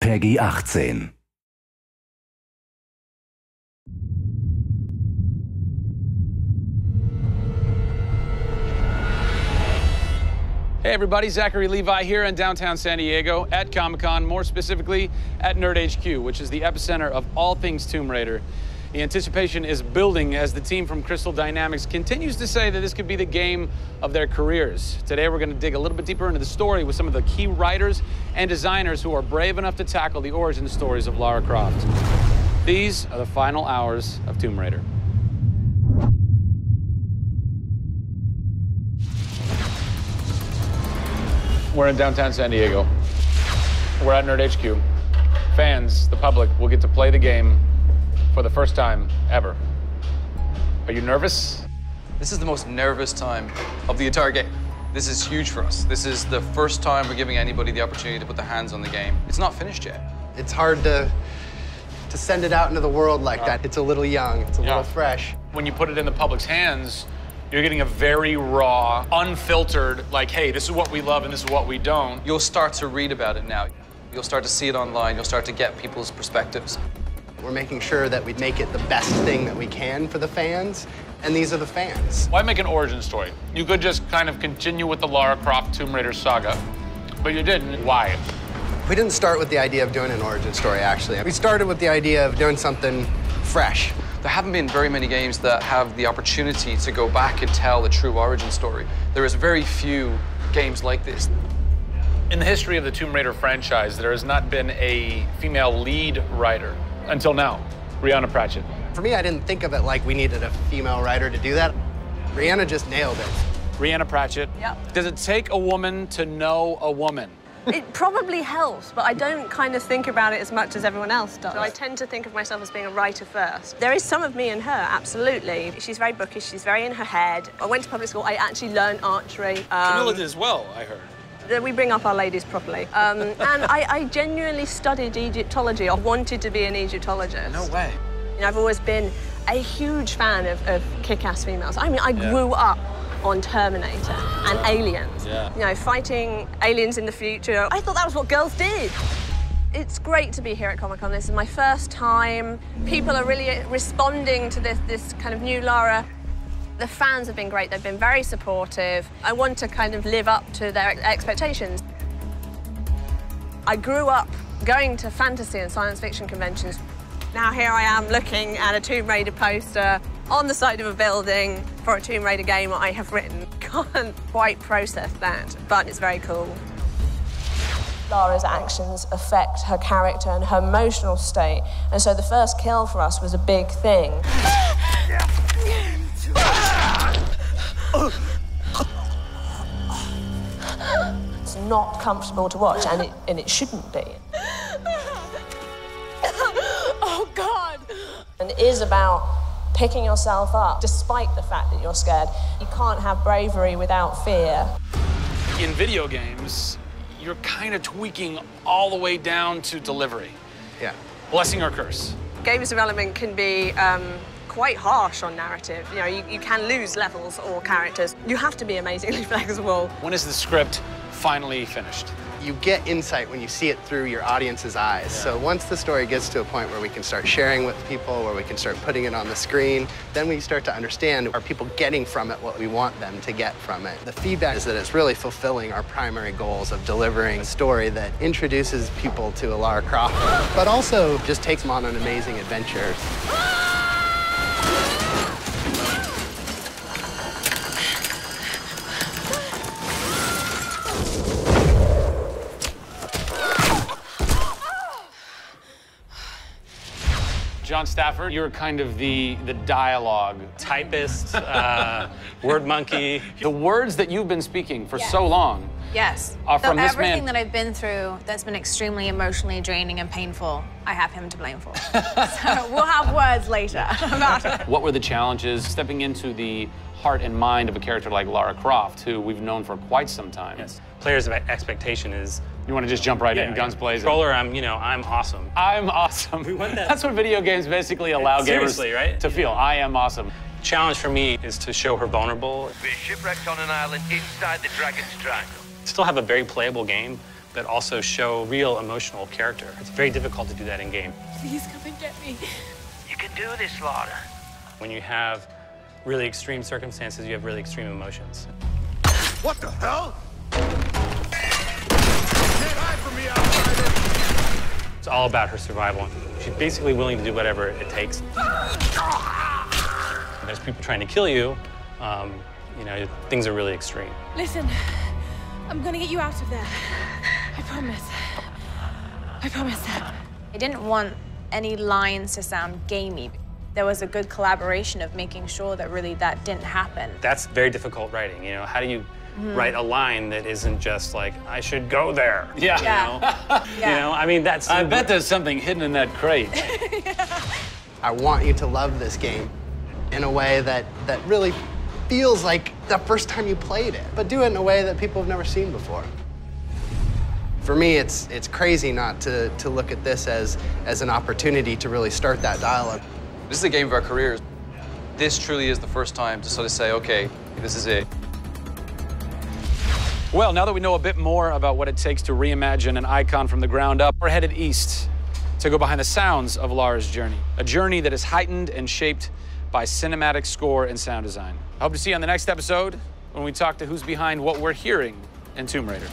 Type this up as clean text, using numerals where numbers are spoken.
PEGI 18. Hey everybody, Zachary Levi here in downtown San Diego at Comic-Con, more specifically at Nerd HQ, which is the epicenter of all things Tomb Raider. The anticipation is building as the team from Crystal Dynamics continues to say that this could be the game of their careers. Today we're going to dig a little bit deeper into the story with some of the key writers and designers who are brave enough to tackle the origin stories of Lara Croft. These are the final hours of Tomb Raider. We're in downtown San Diego. We're at Nerd HQ. Fans, the public, will get to play the game for the first time ever. Are you nervous? This is the most nervous time of the entire game. This is huge for us. This is the first time we're giving anybody the opportunity to put their hands on the game. It's not finished yet. It's hard to send it out into the world like that. It's a little young, it's a little fresh. When you put it in the public's hands, you're getting a very raw, unfiltered, like, hey, this is what we love and this is what we don't. You'll start to read about it now. You'll start to see it online. You'll start to get people's perspectives. We're making sure that we make it the best thing that we can for the fans, and these are the fans. Why make an origin story? You could just kind of continue with the Lara Croft Tomb Raider saga, but you didn't. Why? We didn't start with the idea of doing an origin story, actually. We started with the idea of doing something fresh. There haven't been very many games that have the opportunity to go back and tell a true origin story. There is very few games like this. In the history of the Tomb Raider franchise, there has not been a female lead writer until now, Rhianna Pratchett. For me, I didn't think of it like we needed a female writer to do that. Rhianna just nailed it. Rhianna Pratchett. Yep. Does it take a woman to know a woman? It probably helps, but I don't kind of think about it as much as everyone else does. So I tend to think of myself as being a writer first. There is some of me in her, absolutely. She's very bookish, she's very in her head. I went to public school, I actually learned archery. Camilla did as well, I heard. We bring up our ladies properly. And I genuinely studied Egyptology. I wanted to be an Egyptologist. No way. You know, I've always been a huge fan of kick-ass females. I mean, I grew up on Terminator and Aliens. Yeah. You know, fighting aliens in the future. I thought that was what girls did. It's great to be here at Comic-Con. This is my first time. People are really responding to this kind of new Lara. The fans have been great. They've been very supportive. I want to kind of live up to their expectations. I grew up going to fantasy and science fiction conventions. Now here I am looking at a Tomb Raider poster on the side of a building for a Tomb Raider game I have written. Can't quite process that, but it's very cool. Lara's actions affect her character and her emotional state, and so the first kill for us was a big thing. It's not comfortable to watch, and it shouldn't be. Oh, God! And it is about picking yourself up, despite the fact that you're scared. You can't have bravery without fear. In video games, you're kind of tweaking all the way down to delivery. Yeah. Blessing or curse. Games development can be quite harsh on narrative. You know, you can lose levels or characters. You have to be amazingly flexible. When is the script finally finished? You get insight when you see it through your audience's eyes. Yeah. So once the story gets to a point where we can start sharing with people, where we can start putting it on the screen, then we start to understand, are people getting from it what we want them to get from it? The feedback is that it's really fulfilling our primary goals of delivering a story that introduces people to a Lara Croft, but also just takes them on an amazing adventure. John Stattford, you're kind of the dialogue typist, word monkey. The words that you've been speaking for so long Yes. are from this everything man. that I've been through that's been extremely emotionally draining and painful, I have him to blame for. So we'll have words later about it. What were the challenges stepping into the heart and mind of a character like Lara Croft, who we've known for quite some time? Yes. Players' expectation is... You want to just jump right in, guns blazing? Controller, I'm awesome. I'm awesome. We want that. That's what video games basically allow gamers right? to feel. I am awesome. Challenge for me is to show her vulnerable. We're shipwrecked on an island inside the Dragon's Triangle. Still have a very playable game, but also show real emotional character. It's very difficult to do that in game. Please come and get me. You can do this, Lara. When you have really extreme circumstances, you have really extreme emotions. What the hell? Can't hide from me, outsider! It's all about her survival. She's basically willing to do whatever it takes. There's people trying to kill you. You know, things are really extreme. Listen, I'm gonna get you out of there. I promise. I promise. I didn't want any lines to sound gamey. There was a good collaboration of making sure that really that didn't happen. That's very difficult writing, you know? How do you write a line that isn't just like, I should go there? Yeah. You know, I mean, that's... I bet there's something hidden in that crate. I want you to love this game in a way that really feels like the first time you played it, but do it in a way that people have never seen before. For me, it's crazy not to look at this as an opportunity to really start that dialogue. This is a game of our careers. This truly is the first time to sort of say, okay, this is it. Well, now that we know a bit more about what it takes to reimagine an icon from the ground up, we're headed east to go behind the sounds of Lara's journey. A journey that is heightened and shaped by cinematic score and sound design. I hope to see you on the next episode when we talk to who's behind what we're hearing in Tomb Raider.